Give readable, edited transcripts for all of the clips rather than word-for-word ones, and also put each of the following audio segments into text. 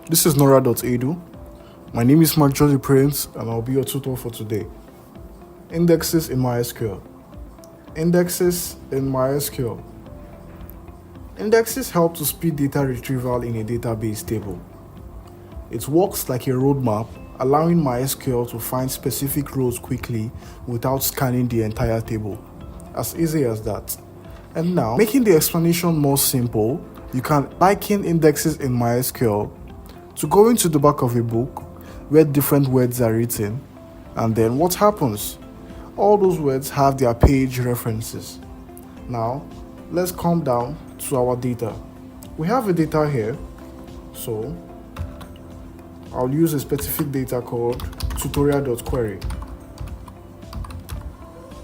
This is NOURA.EDU. My name is Mark Jolly Prince and I'll be your tutor for today. Indexes in MySQL. Indexes in MySQL. Indexes help to speed data retrieval in a database table. It works like a roadmap, allowing MySQL to find specific rows quickly without scanning the entire table. As easy as that. And now, making the explanation more simple, you can liken indexes in MySQL to going to the back of a book where different words are written, and then what happens? All those words have their page references. Now, let's come down to our data. We have a data here, so I'll use a specific data called tutorial.query.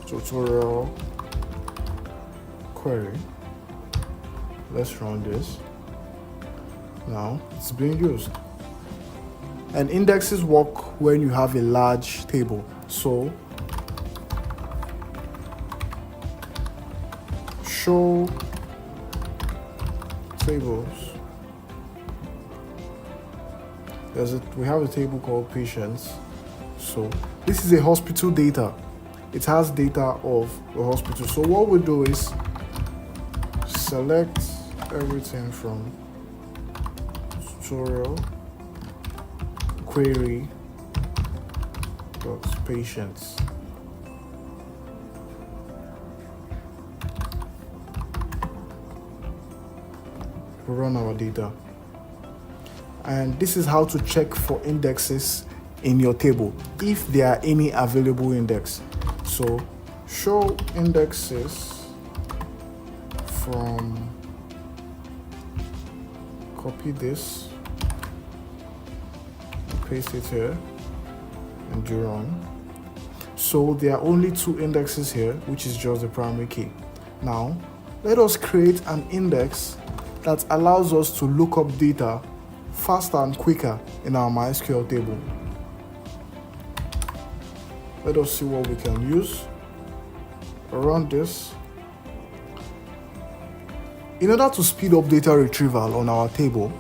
Tutorial query. Let's run this. Now it's being used. And indexes work when you have a large table. So show tables. We have a table called patients. So this is a hospital data. It has data of the hospital. So what we do is select everything from tutorial query patients. We run our data. And this is how to check for indexes in your table, if there are any available index. So show indexes from, copy this, paste it here, and do run. So there are only two indexes here, which is just the primary key. Now, let us create an index that allows us to look up data faster and quicker in our MySQL table. Let us see what we can use. Run this. In order to speed up data retrieval on our table,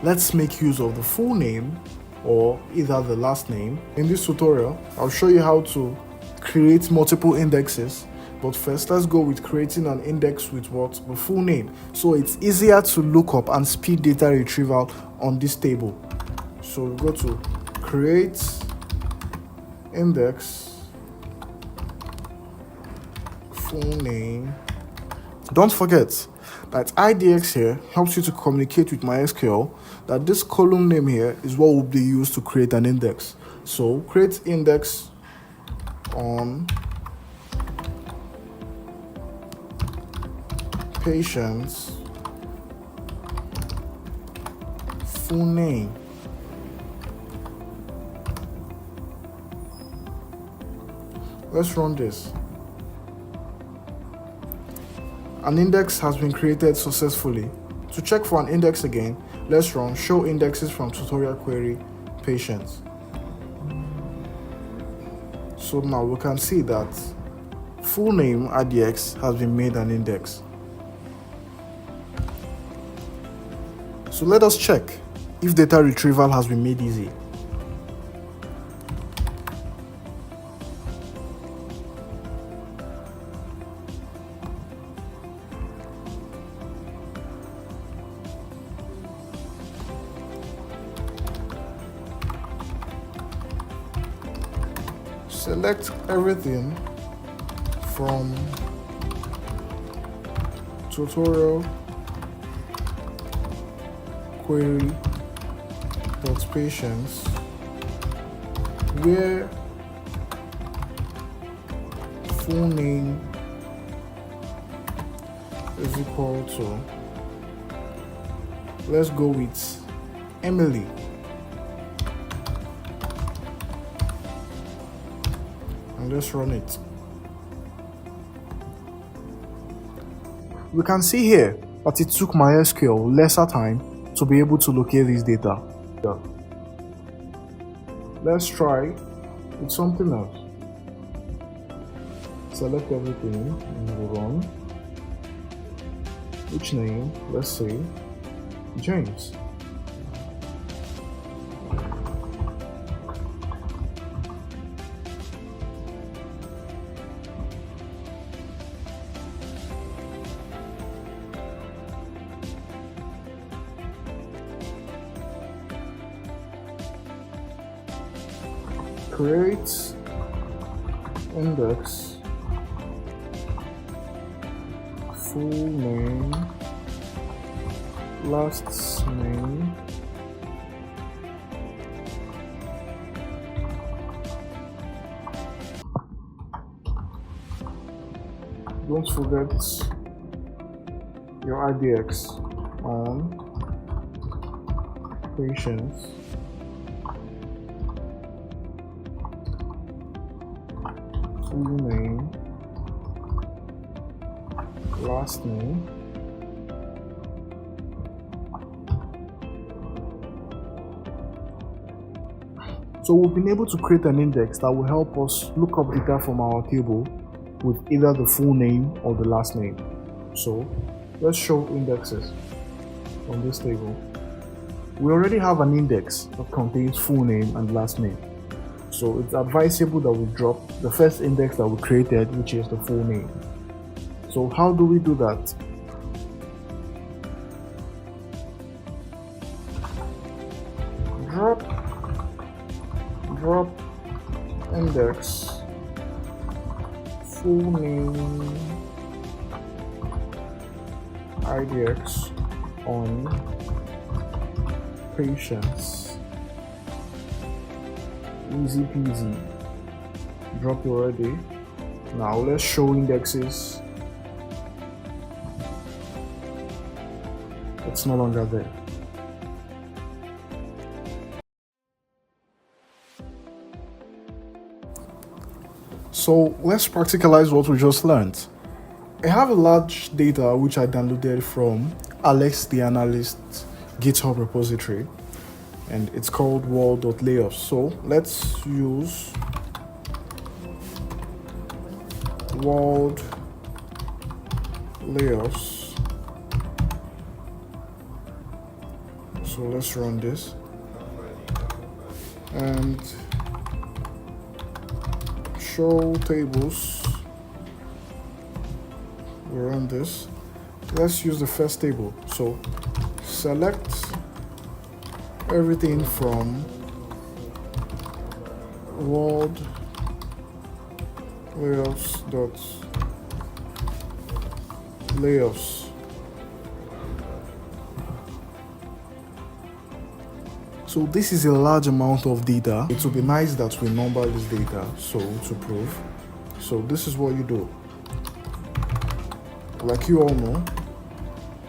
let's make use of the full name or either the last name. In this tutorial, I'll show you how to create multiple indexes. But first, let's go with creating an index with what? The full name. So it's easier to look up and speed data retrieval on this table. So we go to create index full name. Don't forget that IDX here helps you to communicate with MySQL that this column name here is what will be used to create an index. So create index on patients full name. Let's run this. An index has been created successfully. To check for an index again, let's run show indexes from tutorial query patients. So now we can see that full name IDX has been made an index. So let us check if data retrieval has been made easy. Select everything from tutorial query patients where full name is equal to, let's go with Emily. And let's run it. We can see here that it took MySQL lesser time to be able to locate this data. Let's try with something else. Select everything and we'll run. Which name? Let's say James. create index, full name, last name, don't forget your IDX on patients, full name, last name, so we've been able to create an index that will help us look up data from our table with either the full name or the last name. So let's show indexes on this table. We already have an index that contains full name and last name. So it's advisable that we drop the first index that we created, which is the full name. So how do we do that? Drop index full name IDX on patients. Easy peasy. Drop it already. Now let's show indexes. It's no longer there. So let's practicalize what we just learned. I have a large data which I downloaded from Alex the Analyst's GitHub repository, and it's called world.layoffs. So let's use world layoffs. So let's run this and show tables. We run this. Let's use the first table. So select everything from world layoffs. So this is a large amount of data. It would be nice that we number this data, so to prove. So this is what you do. Like you all know,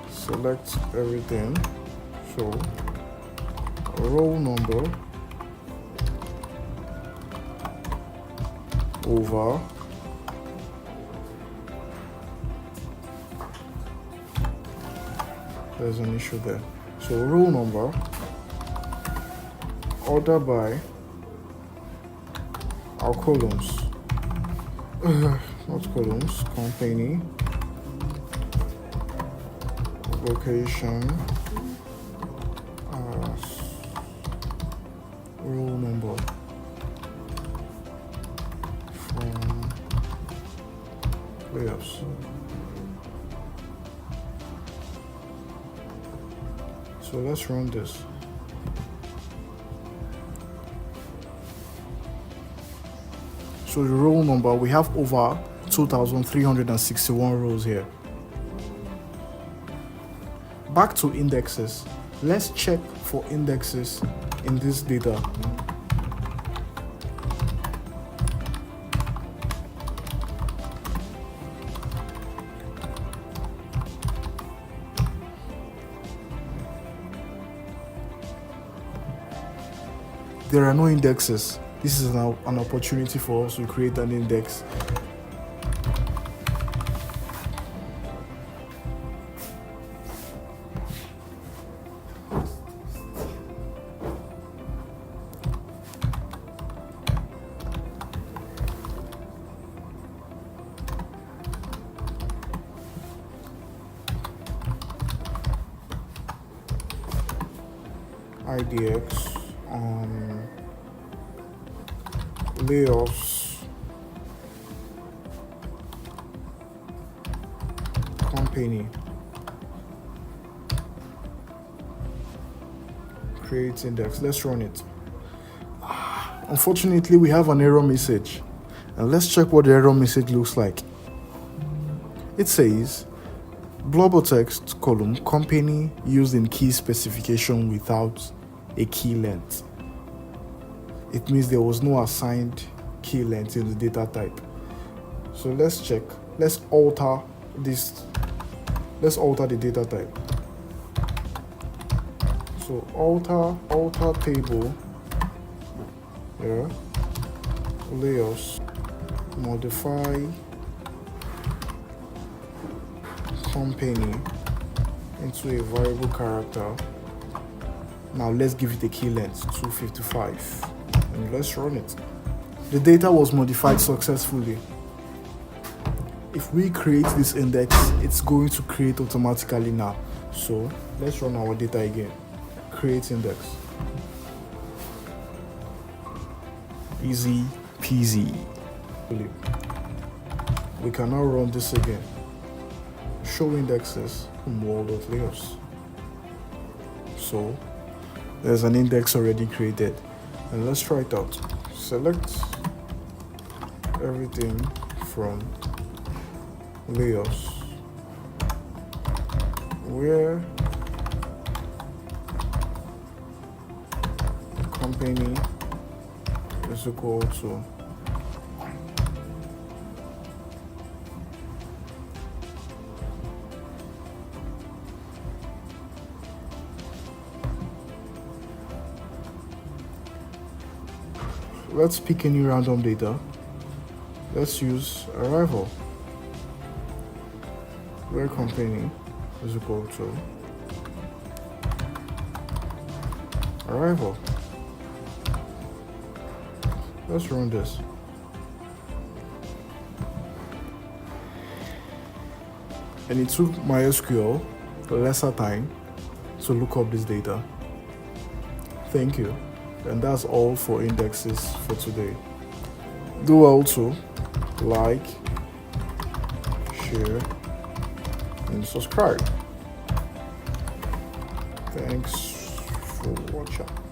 select everything. So row number over there's an issue there. So row number order by our columns, not columns, company, location, row number from layoffs. So let's run this. So the row number, we have over 2,361 rows here. Back to indexes. Let's check for indexes in this data. There are no indexes. This is now an opportunity for us to create an index. IDX on layoffs company, create index. Let's run it. Unfortunately, we have an error message, and let's check what the error message looks like. It says blobber text column company used in key specification without a key length. It means there was no assigned key length in the data type. So let's check. Let's alter this. Let's alter the data type. So alter table. Yeah. Layers. Modify company into a variable character. Now let's give it a key length 255 and let's run it. The data was modified successfully. If we create this index, it's going to create automatically now. So let's run our data again. Create index. Easy peasy. We can now run this again. Show indexes from world.layers. So there's an index already created, and let's try it out. Select everything from layers where the company is equal to let's pick any random data. Let's use arrival, where company is equal to arrival. Let's run this. And it took MySQL lesser time to look up this data. Thank you. And that's all for indexes for today. Do also like, share, and subscribe. Thanks for watching.